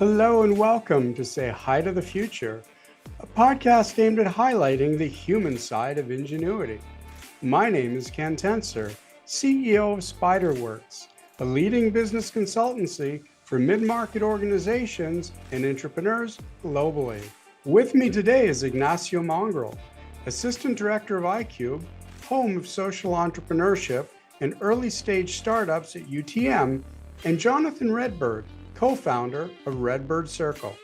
Hello and welcome to Say Hi to the Future, a podcast aimed at highlighting the human side of ingenuity. My name is Ken Tenser, CEO of SpyderWorks, a leading business consultancy for mid-market organizations and entrepreneurs globally. With me today is Ignacio Mongrell, Assistant Director of ICUBE, home of Social Entrepreneurship and early stage startups at UTM, and Jonathan Redbird, co-founder of Redbird Circle.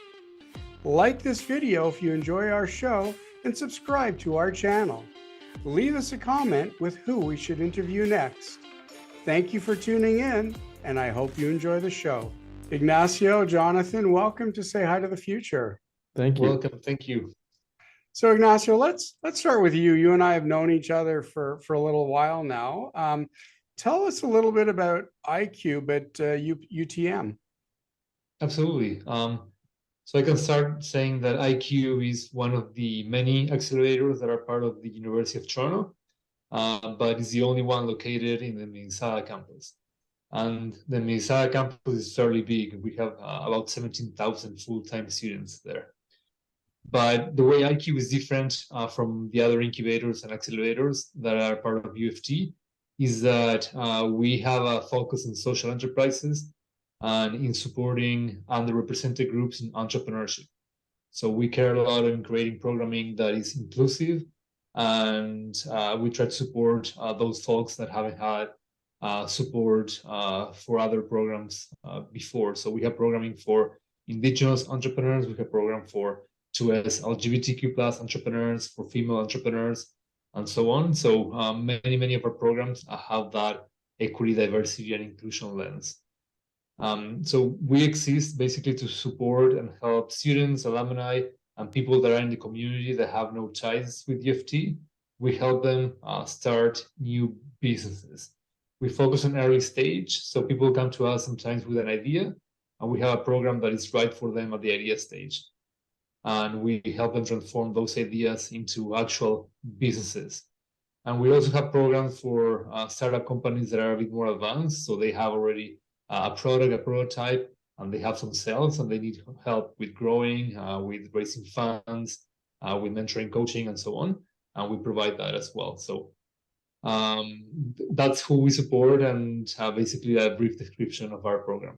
Like this video if you enjoy our show and subscribe to our channel. Leave us a comment with who we should interview next. Thank you for tuning in, and I hope you enjoy the show. Ignacio, Jonathan, welcome to Say Hi to the Future. Thank you. Welcome. Thank you. So Ignacio, let's start with you. You and I have known each other for a little while now. Tell us a little bit about ICUBE at UTM. Absolutely. So I can start saying that ICUBE is one of the many accelerators that are part of the University of Toronto, but it's the only one located in the Mississauga campus. And the Mississauga campus is fairly big. We have about 17,000 full-time students there. But the way ICUBE is different from the other incubators and accelerators that are part of UFT is that we have a focus on social enterprises and in supporting underrepresented groups in entrepreneurship. So we care a lot in creating programming that is inclusive, and we try to support those folks that haven't had support for other programs before. So we have programming for Indigenous entrepreneurs, we have program for 2S LGBTQ plus entrepreneurs, for female entrepreneurs, and so on. So many of our programs have that equity, diversity, and inclusion lens. So we exist basically to support and help students, alumni, and people that are in the community that have no ties with UFT. We help them start new businesses. We focus on early stage, so people come to us sometimes with an idea, and we have a program that is right for them at the idea stage. And we help them transform those ideas into actual businesses. And we also have programs for startup companies that are a bit more advanced, so they have already a product, a prototype, and they have some sales, and they need help with growing, with raising funds, with mentoring, coaching, and so on. And we provide that as well. So that's who we support, and basically a brief description of our program.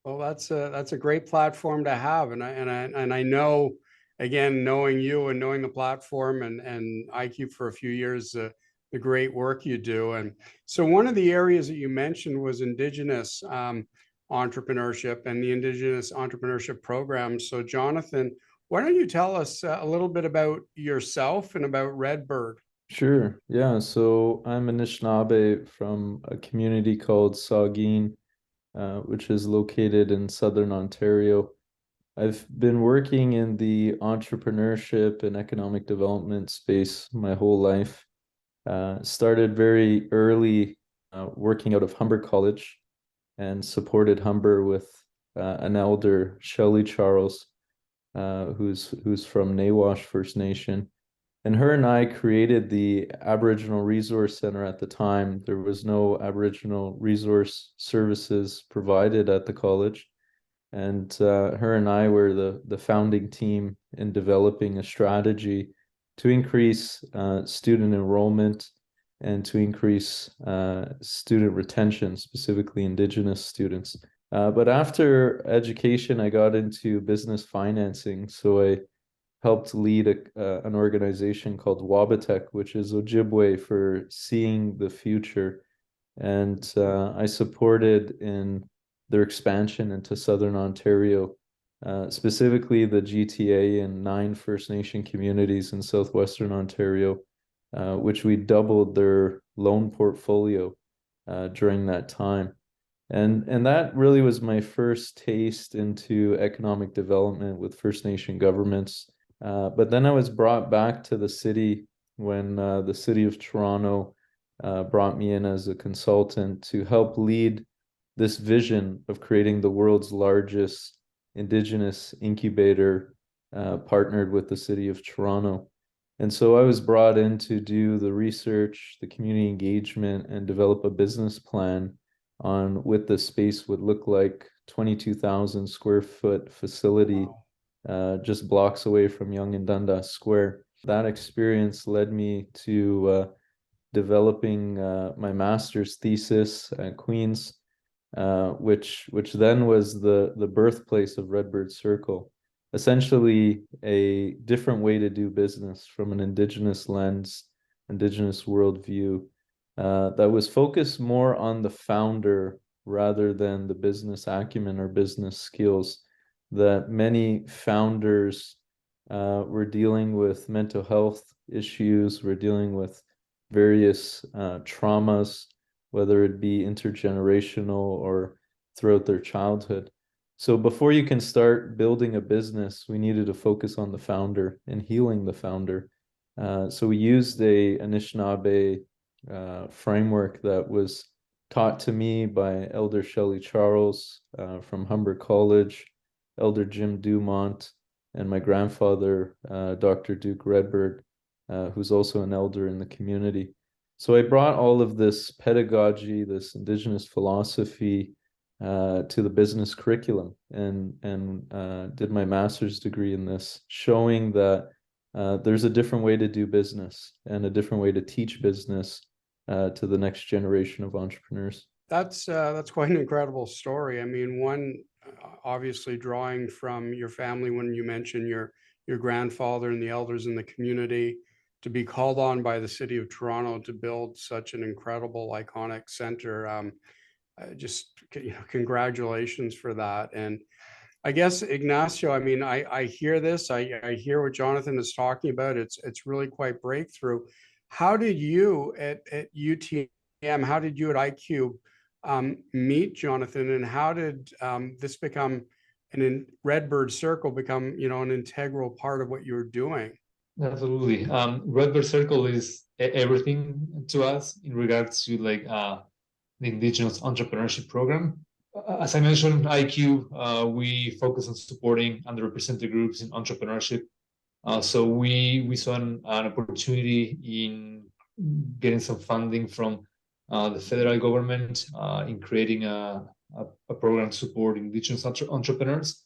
Well, that's a great platform to have, and I know, again, knowing you and knowing the platform and ICUBE for a few years, the great work you do. And so one of the areas that you mentioned was Indigenous entrepreneurship and the Indigenous entrepreneurship program. So Jonathan, why don't you tell us a little bit about yourself and about Redbird? Sure. Yeah. So I'm Anishinaabe from a community called Saugeen, which is located in Southern Ontario. I've been working in the entrepreneurship and economic development space my whole life. Started very early working out of Humber College and supported Humber with an elder, Shelley Charles, who's from Nawash First Nation. And her and I created the Aboriginal Resource Center at the time. There was no Aboriginal resource services provided at the college. And her and I were the founding team in developing a strategy to increase student enrollment and to increase student retention, specifically Indigenous students. But after education, I got into business financing. So I helped lead an organization called Wabatek, which is Ojibwe for seeing the future. And I supported in their expansion into Southern Ontario, specifically the GTA and 9 First Nation communities in Southwestern Ontario, which we doubled their loan portfolio during that time. And that really was my first taste into economic development with First Nation governments. But then I was brought back to the city when the city of Toronto brought me in as a consultant to help lead this vision of creating the world's largest Indigenous incubator, partnered with the city of Toronto. And so I was brought in to do the research, the community engagement, and develop a business plan on what the space would look like 22,000 square foot facility just blocks away from Yonge and Dundas Square. That experience led me to developing my master's thesis at Queen's, which then was the birthplace of Redbird Circle. Essentially, a different way to do business from an Indigenous lens, Indigenous worldview, that was focused more on the founder rather than the business acumen or business skills. That many founders were dealing with mental health issues, were dealing with various traumas, whether it be intergenerational or throughout their childhood. So before you can start building a business, we needed to focus on the founder and healing the founder. So we used a Anishinaabe framework that was taught to me by Elder Shelley Charles from Humber College, Elder Jim Dumont, and my grandfather, Dr. Duke Redbird, who's also an elder in the community. So I brought all of this pedagogy, this Indigenous philosophy to the business curriculum and did my master's degree in this, showing that there's a different way to do business and a different way to teach business to the next generation of entrepreneurs. That's quite an incredible story. I mean, one, obviously drawing from your family when you mentioned your grandfather and the elders in the community, to be called on by the city of Toronto to build such an incredible, iconic center. Just, congratulations for that. And I guess, Ignacio, I mean, I hear this, I hear what Jonathan is talking about. It's really quite breakthrough. How did you at UTM, how did you at ICUBE meet Jonathan, and how did this become Redbird Circle become, an integral part of what you were doing? Absolutely. Redbird Circle is everything to us in regards to the Indigenous Entrepreneurship Program. As I mentioned, ICUBE, we focus on supporting underrepresented groups in entrepreneurship. So we saw an opportunity in getting some funding from the federal government in creating a program to support Indigenous entrepreneurs.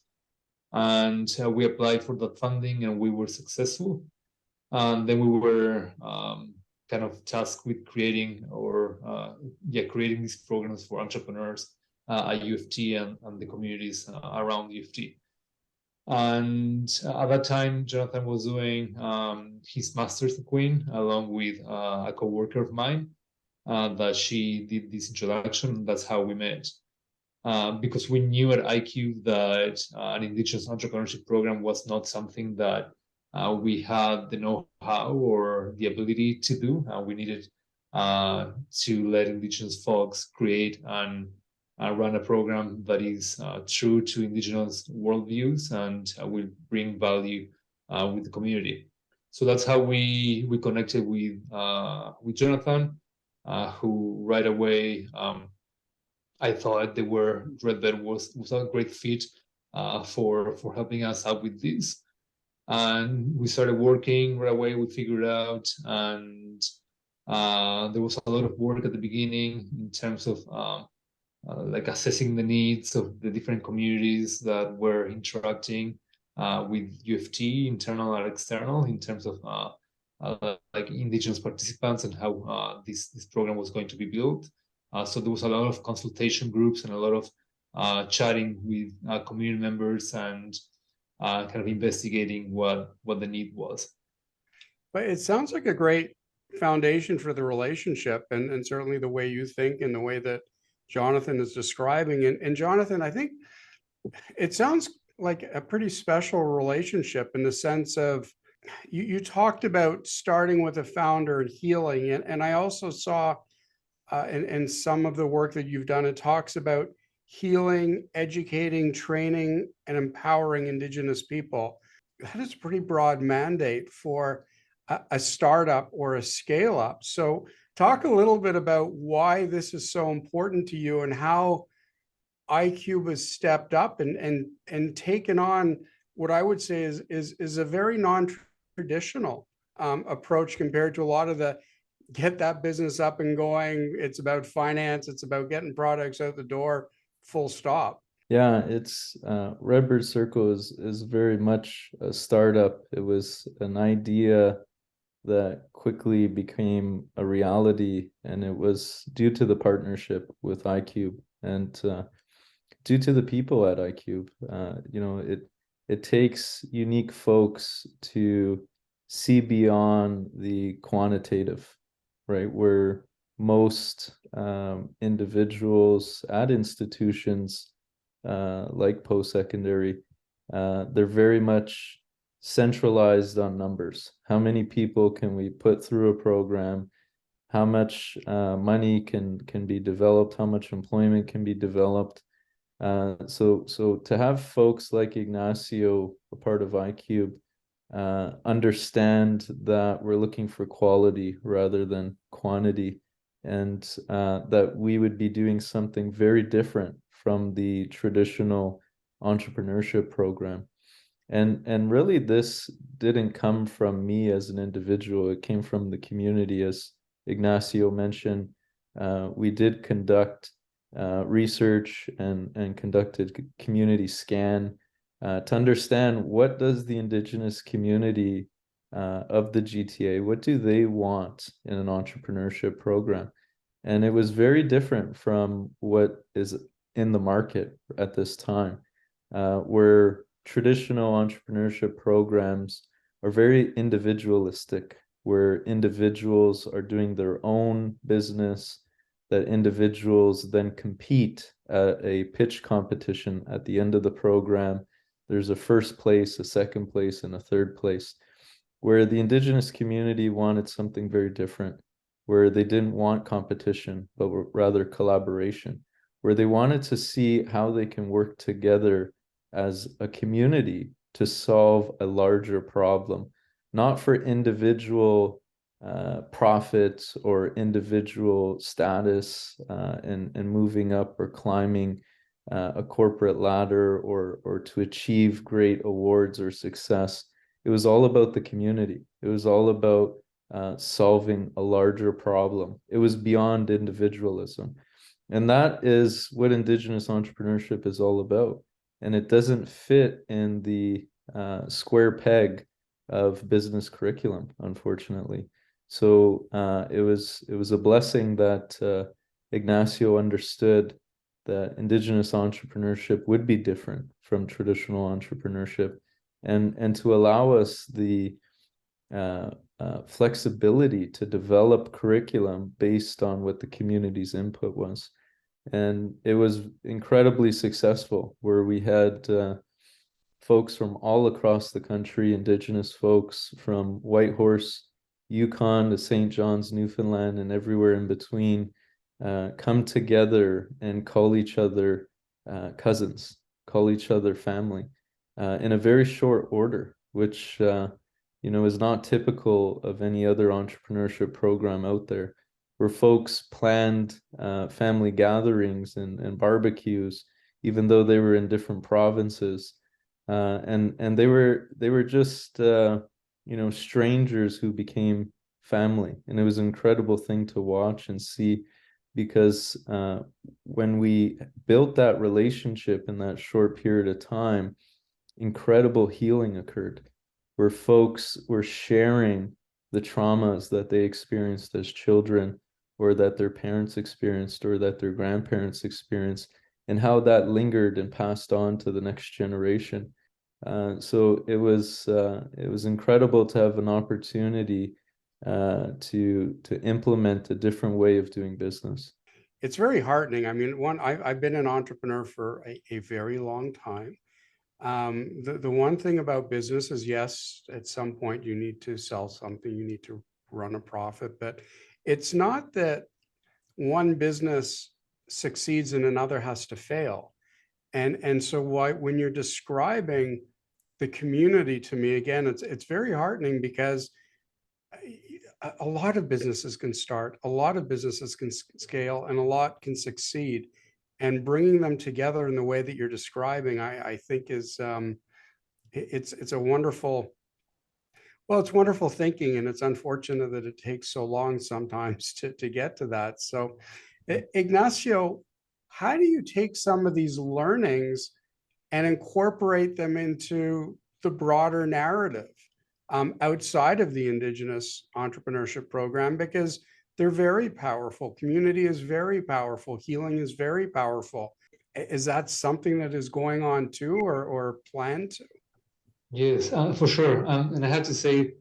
And we applied for that funding and we were successful. And then we were kind of tasked with creating these programs for entrepreneurs at UFT and the communities around UFT. And at that time, Jonathan was doing his master's at Queen, along with a co-worker of mine, that she did this introduction. That's how we met. Because we knew at ICUBE that an Indigenous entrepreneurship program was not something that we had the know-how or the ability to do. We needed to let Indigenous folks create and run a program that is true to Indigenous worldviews and will bring value with the community. So that's how we connected with Jonathan, who right away I thought Redbird was a great fit for helping us out with this. And we started working right away. We figured out, and there was a lot of work at the beginning in terms of assessing the needs of the different communities that were interacting with UFT, internal and external, in terms of Indigenous participants and how this program was going to be built. So there was a lot of consultation groups and a lot of chatting with community members and kind of investigating what the need was. But it sounds like a great foundation for the relationship, and certainly the way you think and the way that Jonathan is describing. And Jonathan, I think it sounds like a pretty special relationship in the sense of you talked about starting with a founder and healing. And I also saw in some of the work that you've done, it talks about healing, educating, training, and empowering Indigenous people. That is a pretty broad mandate for a startup or a scale up. So talk a little bit about why this is so important to you and how ICUBE has stepped up and taken on what I would say is a very non-traditional approach compared to a lot of the get that business up and going. It's about finance. It's about getting products out the door, full stop. Yeah, it's Redbird Circle is very much a startup. It was an idea that quickly became a reality, and it was due to the partnership with ICUBE and due to the people at ICUBE. It takes unique folks to see beyond the quantitative, right? Where most individuals at institutions like post-secondary, they're very much centralized on numbers. How many people can we put through a program? How much money can be developed? How much employment can be developed? So to have folks like Ignacio, a part of ICUBE, understand that we're looking for quality rather than quantity, and that we would be doing something very different from the traditional entrepreneurship program. And really this didn't come from me as an individual, it came from the community. As Ignacio mentioned, we did conduct research and conducted community scan to understand what does the Indigenous community of the GTA, what do they want in an entrepreneurship program? And it was very different from what is in the market at this time, where traditional entrepreneurship programs are very individualistic, where individuals are doing their own business, that individuals then compete at a pitch competition at the end of the program. There's a first place, a second place, and a third place, where the Indigenous community wanted something very different, where they didn't want competition, but rather collaboration, where they wanted to see how they can work together as a community to solve a larger problem, not for individual profits or individual status and moving up or climbing a corporate ladder or to achieve great awards or success. It was all about the community. It was all about solving a larger problem. It was beyond individualism. And that is what Indigenous entrepreneurship is all about. And it doesn't fit in the square peg of business curriculum, unfortunately. So it was a blessing that Ignacio understood that Indigenous entrepreneurship would be different from traditional entrepreneurship, and to allow us the flexibility to develop curriculum based on what the community's input was. And it was incredibly successful, where we had folks from all across the country, Indigenous folks from Whitehorse, Yukon to St. John's, Newfoundland, and everywhere in between, come together and call each other cousins, call each other family, in a very short order, which is not typical of any other entrepreneurship program out there, where folks planned family gatherings and barbecues, even though they were in different provinces, and they were just strangers who became family. And it was an incredible thing to watch and see, because when we built that relationship in that short period of time, incredible healing occurred, where folks were sharing the traumas that they experienced as children, or that their parents experienced, or that their grandparents experienced, and how that lingered and passed on to the next generation. So it was incredible to have an opportunity to implement a different way of doing business. It's very heartening. I mean, I've been an entrepreneur for a very long time. The one thing about business is, yes, at some point you need to sell something, you need to run a profit, but it's not that one business succeeds and another has to fail. And so when you're describing the community to me, again, it's very heartening, because a lot of businesses can start, a lot of businesses can scale, and a lot can succeed. And bringing them together in the way that you're describing, I think is it's a wonderful, well, it's wonderful thinking, and it's unfortunate that it takes so long sometimes to get to that. So, Ignacio, how do you take some of these learnings and incorporate them into the broader narrative outside of the Indigenous entrepreneurship program? Because they're very powerful. Community is very powerful. Healing is very powerful. Is that something that is going on too, or planned to? Yes, for sure. And I have to say,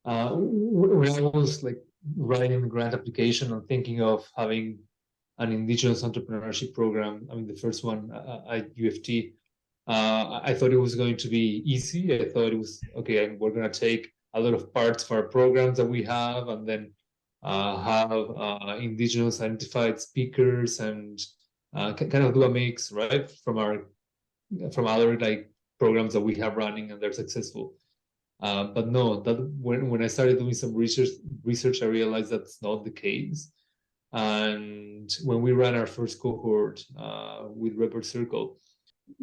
when I was like writing the grant application and thinking of having an Indigenous entrepreneurship program, I mean, the first one at UFT, I thought it was going to be easy. I thought it was, okay, we're going to take a lot of parts of our programs that we have and then have Indigenous identified speakers and kind of do a mix, right, from other like programs that we have running and they're successful. But no, that when I started doing some research, I realized that's not the case. And when we ran our first cohort with Redbird Circle,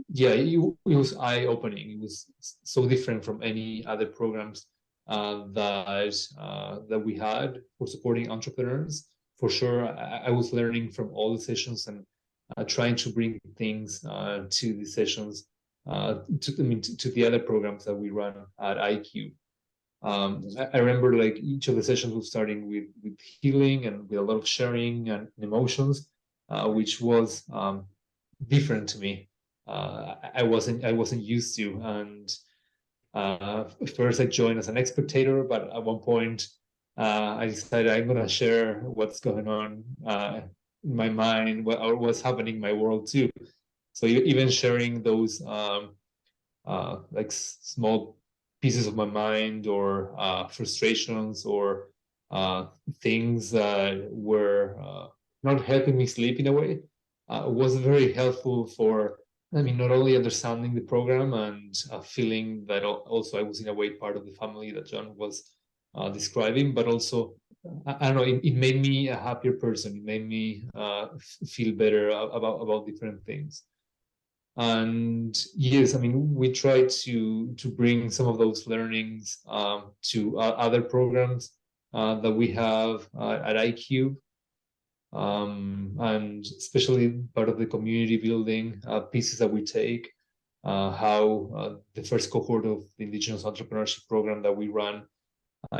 yeah, it was eye-opening. It was so different from any other programs that we had for supporting entrepreneurs. For sure, I was learning from all the sessions and trying to bring things to the sessions to the other programs that we run at ICUBE. I remember like each of the sessions was starting with healing and with a lot of sharing and emotions, which was different to me. I wasn't used to, and first I joined as an spectator, but at one point I decided I'm gonna share what's going on in my mind, what's happening in my world too. So even sharing those like small pieces of my mind or frustrations or things that were not helping me sleep in a way was very helpful for, I mean, not only understanding the program and feeling that also I was in a way part of the family that John was describing, but also I don't know, it made me a happier person. It made me feel better about different things. And yes, I mean, we try to bring some of those learnings to other programs that we have at ICUBE, and especially part of the community building pieces that we take. How the first cohort of the Indigenous entrepreneurship program that we run,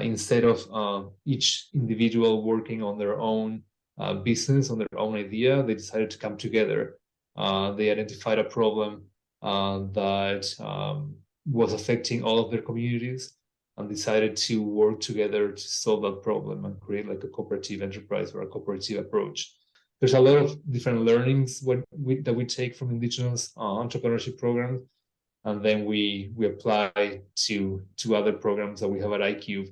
instead of each individual working on their own business, on their own idea, they decided to come together. They identified a problem that was affecting all of their communities and decided to work together to solve that problem and create like a cooperative enterprise or a cooperative approach. There's a lot of different learnings that we take from Indigenous entrepreneurship programs, and then we apply to other programs that we have at ICUBE.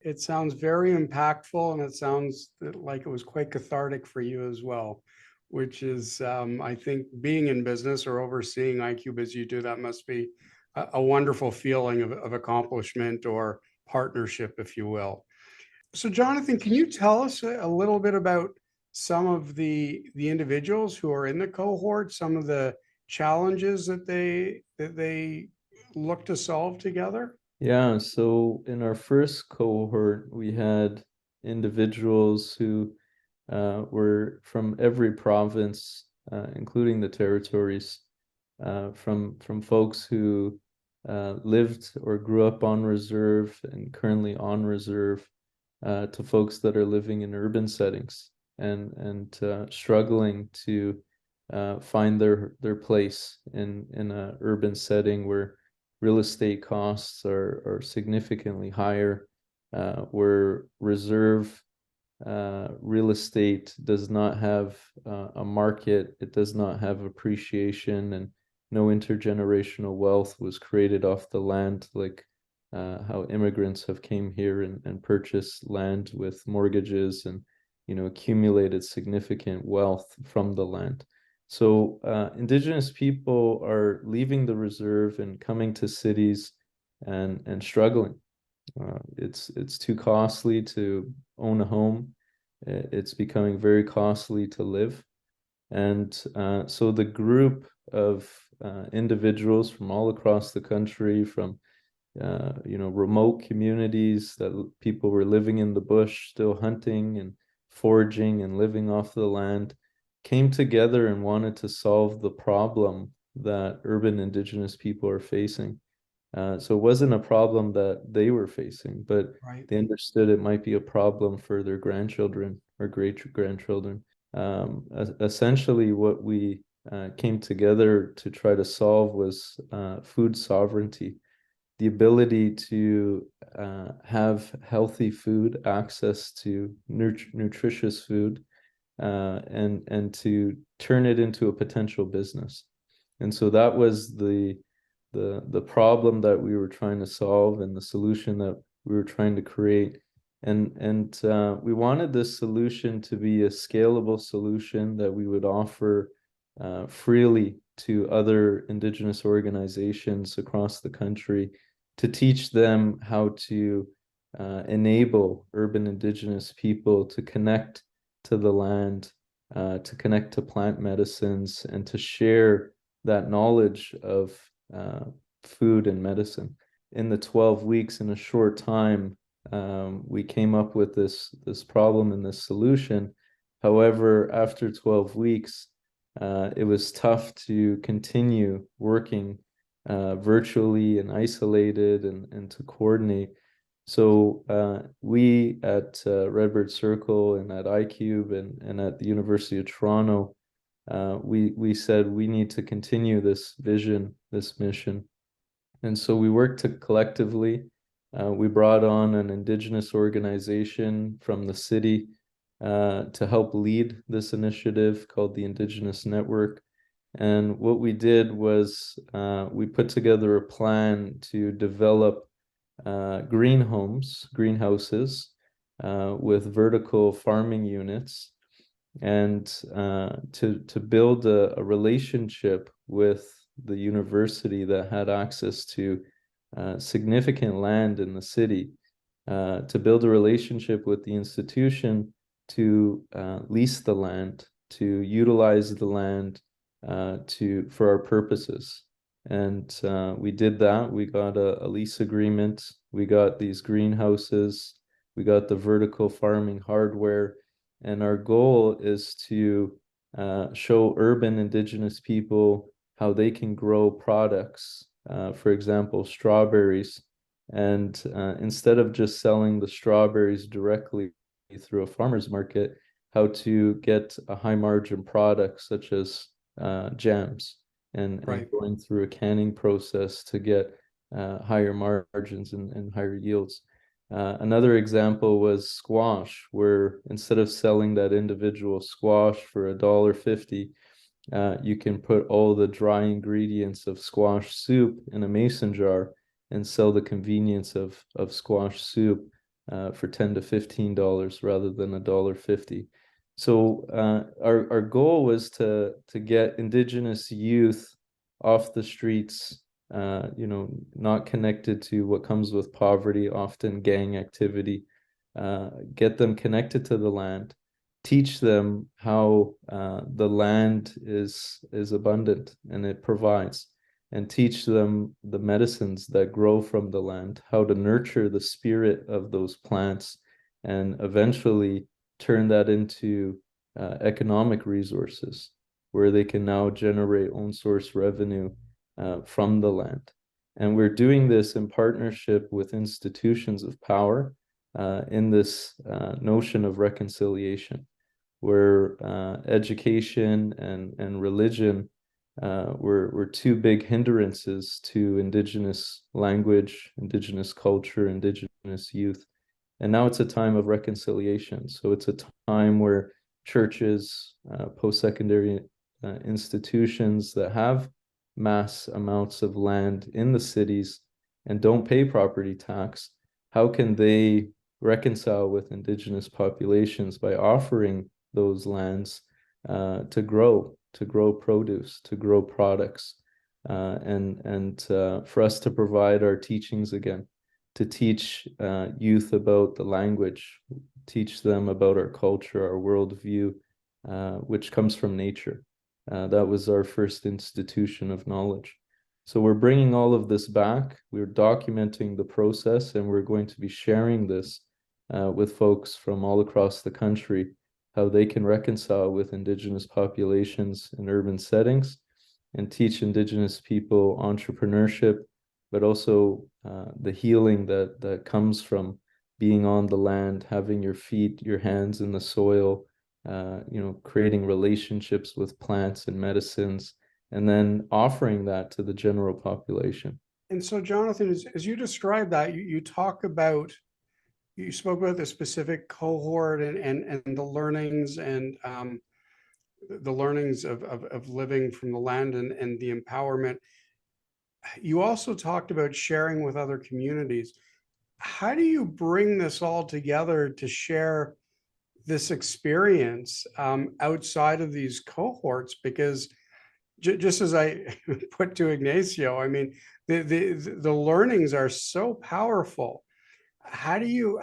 It sounds very impactful, and it sounds like it was quite cathartic for you as well, which is, I think, being in business or overseeing ICUBE as you do, that must be a wonderful feeling of accomplishment or partnership, if you will. So, Jonathan, can you tell us a little bit about some of the individuals who are in the cohort, some of the challenges that they look to solve together? Yeah, so in our first cohort, we had individuals who were from every province, including the territories, from folks who lived or grew up on reserve and currently on reserve, to folks that are living in urban settings and struggling to find their place in an urban setting where real estate costs are significantly higher, where reserve real estate does not have a market, it does not have appreciation, and no intergenerational wealth was created off the land like how immigrants have came here and purchased land with mortgages and accumulated significant wealth from the land. So Indigenous people are leaving the reserve and coming to cities and struggling. It's too costly to own a home. It's becoming very costly to live. And so the group of individuals from all across the country, from remote communities that people were living in the bush, still hunting and foraging and living off the land, came together and wanted to solve the problem that urban Indigenous people are facing. So it wasn't a problem that they were facing, but Right. they understood it might be a problem for their grandchildren or great-grandchildren. Essentially, what we came together to try to solve was food sovereignty, the ability to have healthy food, access to nutritious food, and to turn it into a potential business. And so that was the problem that we were trying to solve and the solution that we were trying to create. And we wanted this solution to be a scalable solution that we would offer freely to other Indigenous organizations across the country to teach them how to enable urban Indigenous people to connect to the land, to connect to plant medicines, and to share that knowledge of food and medicine. In the 12 weeks, in a short time, we came up with this problem and this solution. However, after 12 weeks, it was tough to continue working virtually and isolated and to coordinate. So we at Redbird Circle and at ICUBE and at the University of Toronto, we said we need to continue this vision, this mission. And so we worked collectively. We brought on an Indigenous organization from the city to help lead this initiative called the Indigenous Network. And what we did was we put together a plan to develop greenhouses with vertical farming units, and to build a relationship with the university that had access to significant land in the city, to build a relationship with the institution to lease the land, to utilize the land for our purposes. And we did that. We got a lease agreement. We got these greenhouses. We got the vertical farming hardware. And our goal is to show urban Indigenous people how they can grow products, for example, strawberries. And instead of just selling the strawberries directly through a farmer's market, how to get a high margin product such as jams and going through a canning process to get higher margins and higher yields. Another example was squash, where instead of selling that individual squash for $1.50, you can put all the dry ingredients of squash soup in a mason jar and sell the convenience of squash soup for $10 to $15 rather than $1.50. So our goal was to get Indigenous youth off the streets, not connected to what comes with poverty, often gang activity, get them connected to the land, teach them how the land is abundant and it provides, and teach them the medicines that grow from the land, how to nurture the spirit of those plants, and eventually turn that into economic resources where they can now generate own source revenue from the land. And we're doing this in partnership with institutions of power in this notion of reconciliation, where education and religion were two big hindrances to Indigenous language, Indigenous culture, Indigenous youth. And now it's a time of reconciliation. So it's a time where churches, post-secondary institutions that have mass amounts of land in the cities and don't pay property tax, how can they reconcile with Indigenous populations by offering those lands to grow produce, to grow products, and for us to provide our teachings again, to teach youth about the language, teach them about our culture, our worldview, which comes from nature. That was our first institution of knowledge. So we're bringing all of this back. We're documenting the process, and we're going to be sharing this with folks from all across the country how they can reconcile with Indigenous populations in urban settings and teach Indigenous people entrepreneurship, but also the healing that comes from being on the land, having your feet, your hands in the soil, creating relationships with plants and medicines, and then offering that to the general population. And so, Jonathan, as you describe that, you talk about, you spoke about the specific cohort and the learnings and the learnings of living from the land and the empowerment. You also talked about sharing with other communities. How do you bring this all together to share this experience outside of these cohorts? Because just as I put to Ignacio, I mean, the learnings are so powerful. How do you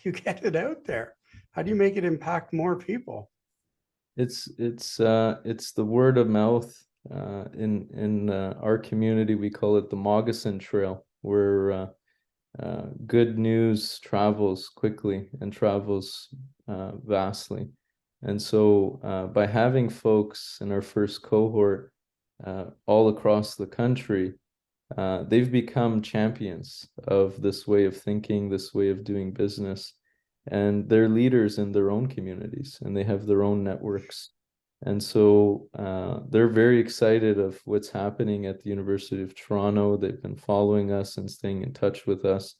get it out there? How do you make it impact more people? It's the word of mouth. In our community, we call it the Moccasin Trail, where good news travels quickly and travels vastly. And so by having folks in our first cohort all across the country, they've become champions of this way of thinking, this way of doing business, and they're leaders in their own communities, and they have their own networks. And so they're very excited of what's happening at the University of Toronto. They've been following us and staying in touch with us,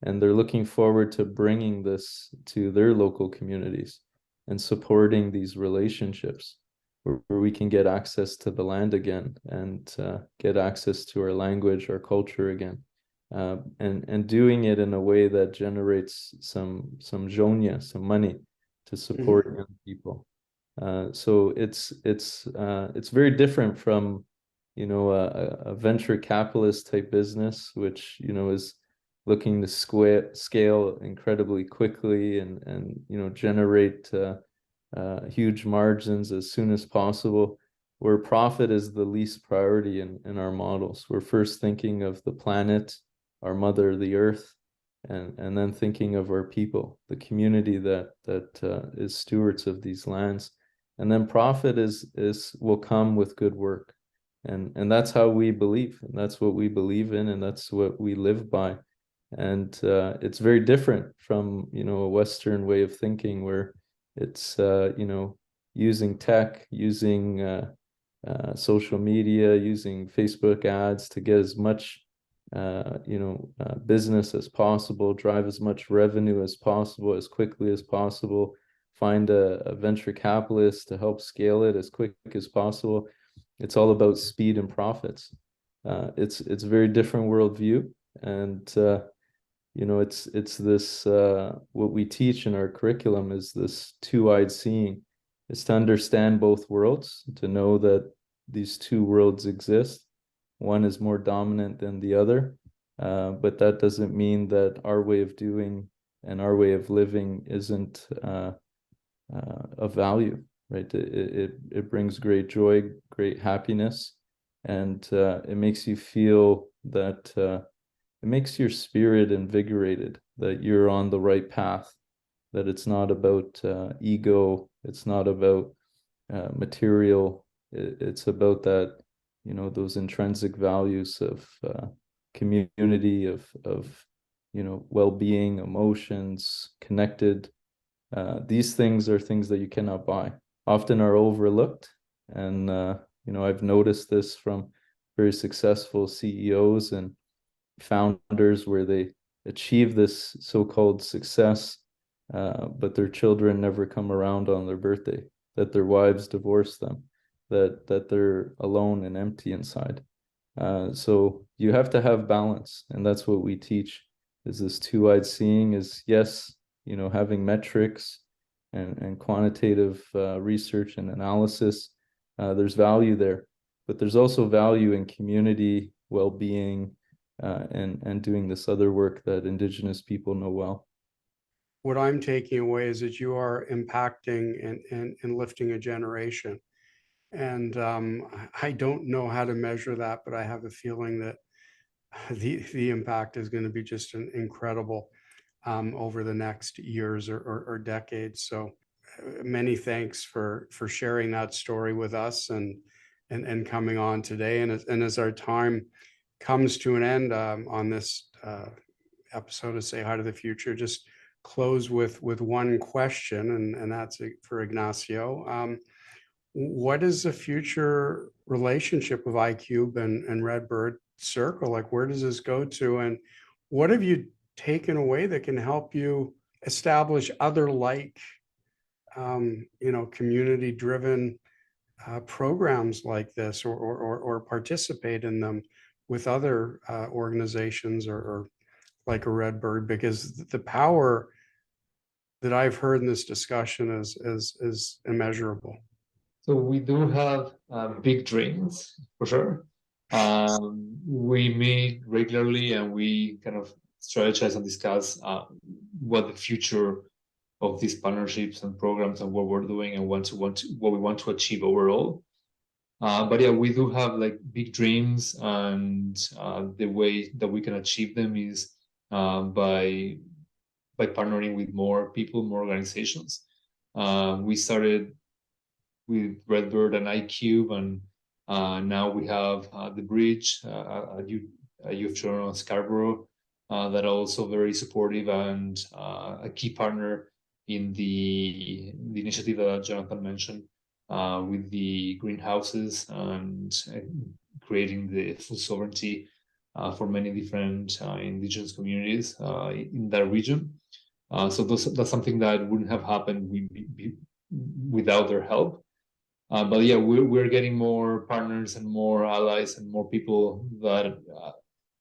and they're looking forward to bringing this to their local communities and supporting these relationships where we can get access to the land again and get access to our language, our culture again, and doing it in a way that generates some zhonya, some money to support young people. So it's very different from a venture capitalist type business, which is looking to scale incredibly quickly and generate huge margins as soon as possible, where profit is the least priority in our models. We're first thinking of the planet, our mother, the earth, and then thinking of our people, the community that is stewards of these lands. And then profit will come with good work. And that's how we believe, and that's what we believe in, and that's what we live by. And it's very different from a Western way of thinking, where it's using tech, using social media, using Facebook ads to get as much business as possible, drive as much revenue as possible, as quickly as possible, find a venture capitalist to help scale it as quick as possible. It's all about speed and profits. It's a very different worldview, and it's this what we teach in our curriculum is this two-eyed seeing. It's to understand both worlds, to know that these two worlds exist. One is more dominant than the other, but that doesn't mean that our way of doing and our way of living isn't of value, right? It brings great joy, great happiness, and it makes you feel that it makes your spirit invigorated, that you're on the right path, that it's not about ego, it's not about material, it's about that, those intrinsic values of community, of well-being, emotions, connected. These things are things that you cannot buy, often are overlooked. And I've noticed this from very successful CEOs and founders, where they achieve this so-called success, but their children never come around on their birthday, that their wives divorce them, that they're alone and empty inside. So you have to have balance, and that's what we teach, is this two-eyed seeing. Is, yes, having metrics and quantitative research and analysis, there's value there, but there's also value in community well-being, and doing this other work that Indigenous people know well. What I'm taking away is that you are impacting and lifting a generation. And I don't know how to measure that, but I have a feeling that the impact is going to be just incredible. over the next years or decades. So many thanks for sharing that story with us and coming on today. And as our time comes to an end on this episode of Say Hi to the Future, just close with one question, and that's for Ignacio. What is the future relationship with ICUBE and Redbird Circle? Like, where does this go to? And what have you taken away that can help you establish other community-driven programs like this, or participate in them with other organizations or like a Redbird? Because the power that I've heard in this discussion is immeasurable. So we do have big dreams, for sure. We meet regularly and we kind of strategize and discuss what the future of these partnerships and programs and what we're doing and what we want to achieve overall. But yeah, we do have like big dreams, and the way that we can achieve them is by partnering with more people, more organizations. We started with Redbird and ICUBE, and now we have the Bridge, a youth journal in Scarborough, that are also very supportive and a key partner in the initiative that Jonathan mentioned, with the greenhouses and creating the food sovereignty for many different indigenous communities in that region. So that's something that wouldn't have happened without their help. But yeah, we're getting more partners and more allies and more people that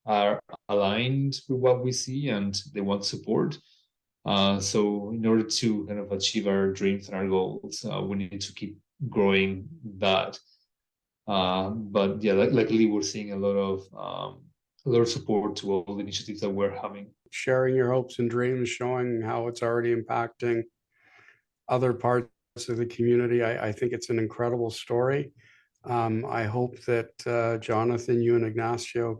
are aligned with what we see and they want support. So in order to kind of achieve our dreams and our goals, we need to keep growing that. But yeah, luckily we're seeing a lot of support to all the initiatives that we're having. Sharing your hopes and dreams, showing how it's already impacting other parts of the community. I think it's an incredible story. I hope that Jonathan, you and Ignacio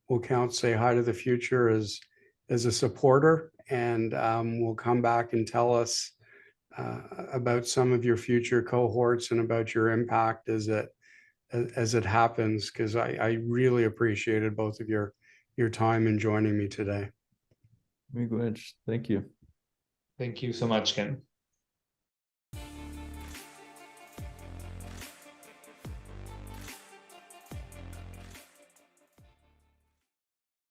will count Say Hi to the Future as a supporter, and will come back and tell us about some of your future cohorts and about your impact as it happens, because I really appreciated both of your time in joining me today. Thank you. Thank you so much, Ken.